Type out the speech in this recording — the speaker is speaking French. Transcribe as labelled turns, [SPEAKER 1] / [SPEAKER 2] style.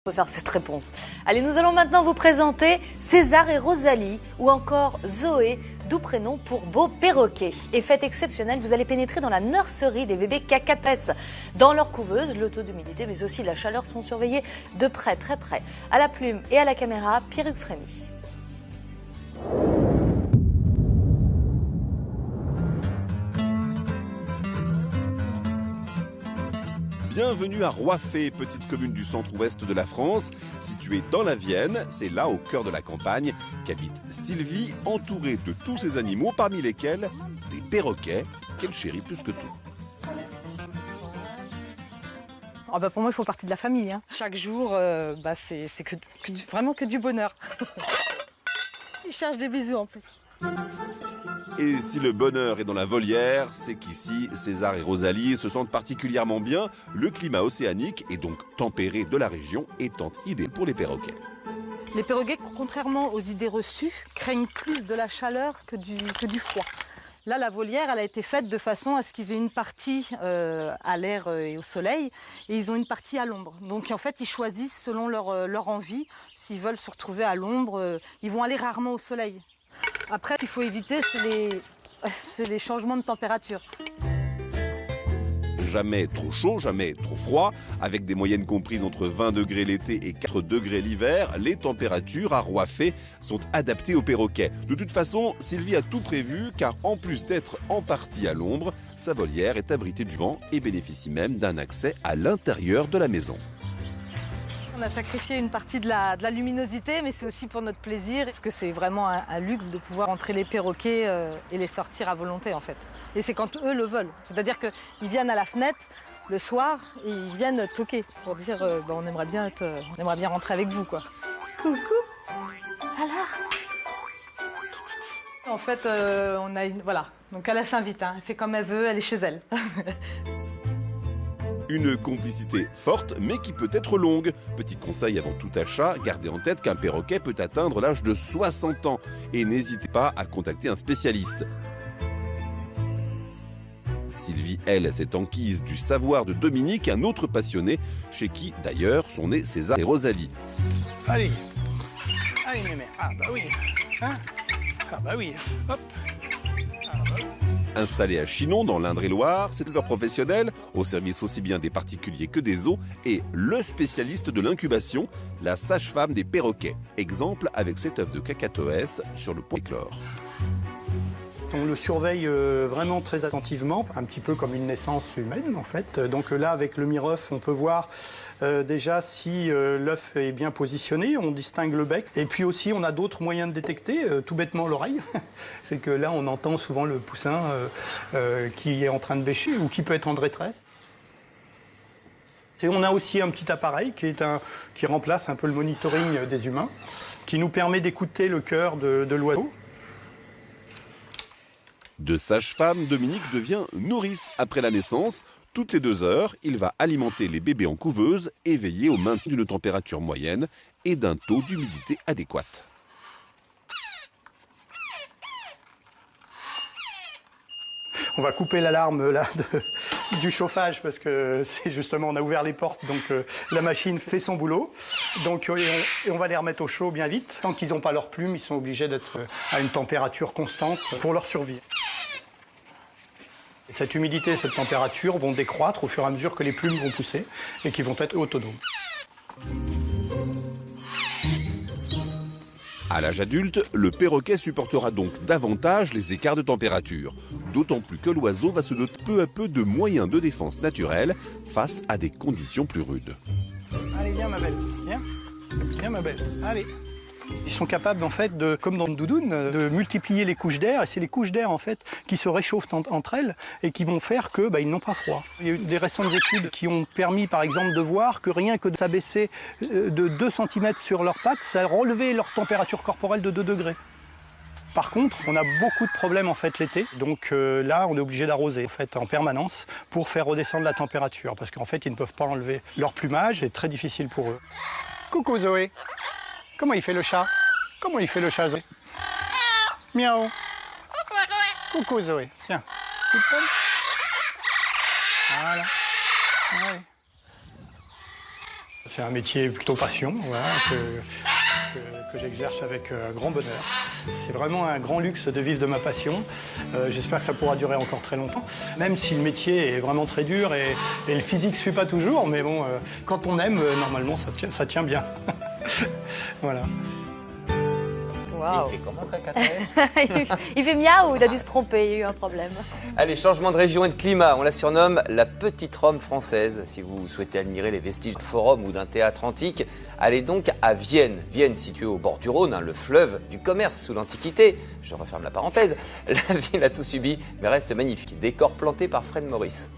[SPEAKER 1] On peut faire cette réponse. Allez, nous allons maintenant vous présenter César et Rosalie ou encore Zoé, d'où prénom pour beau perroquet. Et fête exceptionnelle, vous allez pénétrer dans la nurserie des bébés cacapès. Dans leur couveuse, le taux d'humidité mais aussi la chaleur sont surveillés de près, très près. À la plume et à la caméra, Pierre-Hugues Frémy.
[SPEAKER 2] Bienvenue à Roiffet, petite commune du centre-ouest de la France. Située dans la Vienne, c'est là, au cœur de la campagne, qu'habite Sylvie, entourée de tous ces animaux, parmi lesquels des perroquets, qu'elle chérit plus que tout.
[SPEAKER 3] Oh pour moi, ils font partie de la famille. Hein. Chaque jour, c'est vraiment que du bonheur. Ils cherchent des bisous en plus.
[SPEAKER 2] Et si le bonheur est dans la volière, c'est qu'ici, César et Rosalie se sentent particulièrement bien, le climat océanique et donc tempéré de la région étant idéal pour les perroquets.
[SPEAKER 3] Les perroquets, contrairement aux idées reçues, craignent plus de la chaleur que du froid. Là, la volière, elle a été faite de façon à ce qu'ils aient une partie à l'air et au soleil, et ils ont une partie à l'ombre. Donc en fait, ils choisissent selon leur envie. S'ils veulent se retrouver à l'ombre, ils vont aller rarement au soleil. Après, ce qu'il faut éviter, c'est les changements de température.
[SPEAKER 2] Jamais trop chaud, jamais trop froid. Avec des moyennes comprises entre 20 degrés l'été et 4 degrés l'hiver, les températures à Roiffet sont adaptées aux perroquets. De toute façon, Sylvie a tout prévu, car en plus d'être en partie à l'ombre, sa volière est abritée du vent et bénéficie même d'un accès à l'intérieur de la maison.
[SPEAKER 3] On a sacrifié une partie de la luminosité, mais c'est aussi pour notre plaisir, parce que c'est vraiment un luxe de pouvoir entrer les perroquets et les sortir à volonté en fait. Et c'est quand eux le veulent. C'est-à-dire qu'ils viennent à la fenêtre le soir et ils viennent toquer pour dire on aimerait bien rentrer avec vous quoi. Coucou. Alors. En fait, on a voilà. Donc elle s'invite, hein. Elle fait comme elle veut, elle est chez elle.
[SPEAKER 2] Une complicité forte, mais qui peut être longue. Petit conseil avant tout achat, gardez en tête qu'un perroquet peut atteindre l'âge de 60 ans. Et n'hésitez pas à contacter un spécialiste. Sylvie, elle, s'est enquise du savoir de Dominique, un autre passionné, chez qui, d'ailleurs, sont nés César et Rosalie.
[SPEAKER 4] Allez, allez mémé, ah bah oui, hein, ah bah oui, hop.
[SPEAKER 2] Installé à Chinon, dans l'Indre-et-Loire, cet éleveur professionnel, au service aussi bien des particuliers que des zoos, est le spécialiste de l'incubation, la sage-femme des perroquets. Exemple avec cet œuf de cacatoès sur le point d'éclore.
[SPEAKER 4] On le surveille vraiment très attentivement, un petit peu comme une naissance humaine en fait. Donc là, avec le mire-œuf, on peut voir déjà si l'œuf est bien positionné, on distingue le bec. Et puis aussi, on a d'autres moyens de détecter, tout bêtement l'oreille. C'est que là, on entend souvent le poussin qui est en train de bêcher ou qui peut être en détresse. Et on a aussi un petit appareil qui remplace un peu le monitoring des humains, qui nous permet d'écouter le cœur de l'oiseau.
[SPEAKER 2] De sage-femme, Dominique devient nourrice après la naissance. Toutes les 2 heures, il va alimenter les bébés en couveuse et veiller au maintien d'une température moyenne et d'un taux d'humidité adéquat.
[SPEAKER 4] On va couper l'alarme là du chauffage parce que c'est justement on a ouvert les portes donc la machine fait son boulot. Donc et on va les remettre au chaud bien vite. Tant qu'ils n'ont pas leurs plumes, ils sont obligés d'être à une température constante pour leur survie. Cette humidité et cette température vont décroître au fur et à mesure que les plumes vont pousser et qui vont être autonomes.
[SPEAKER 2] À l'âge adulte, le perroquet supportera donc davantage les écarts de température. D'autant plus que l'oiseau va se doter peu à peu de moyens de défense naturels face à des conditions plus rudes.
[SPEAKER 4] Allez, viens ma belle, viens. Viens ma belle, allez. Ils sont capables en fait, comme dans une doudoune, de multiplier les couches d'air. Et c'est les couches d'air en fait qui se réchauffent entre elles et qui vont faire que ils n'ont pas froid. Il y a eu des récentes études qui ont permis par exemple de voir que rien que de s'abaisser de 2 cm sur leurs pattes, ça a relevé leur température corporelle de 2 degrés. Par contre, on a beaucoup de problèmes en fait l'été, donc là on est obligé d'arroser en fait en permanence pour faire redescendre la température parce qu'en fait ils ne peuvent pas enlever leur plumage, c'est très difficile pour eux. Coucou Zoé. Comment il fait le chat? Comment il fait le chat, Zoé? Miaou. Coucou, Zoé. Tiens. Voilà. Ouais. C'est un métier plutôt passion, voilà, que j'exerce avec grand bonheur. C'est vraiment un grand luxe de vivre de ma passion. J'espère que ça pourra durer encore très longtemps, même si le métier est vraiment très dur et le physique ne suit pas toujours, mais bon, quand on aime, normalement, ça tient bien. Voilà.
[SPEAKER 1] Waouh.
[SPEAKER 5] Il fait comment, Cacatoès?
[SPEAKER 1] Il fait miaou, il a dû se tromper, il y a eu un problème.
[SPEAKER 5] Allez, changement de région et de climat. On la surnomme la petite Rome française. Si vous souhaitez admirer les vestiges d'un forum ou d'un théâtre antique, allez donc à Vienne. Vienne, située au bord du Rhône, le fleuve du commerce sous l'Antiquité. Je referme la parenthèse. La ville a tout subi, mais reste magnifique. Décor planté par Fred Maurice.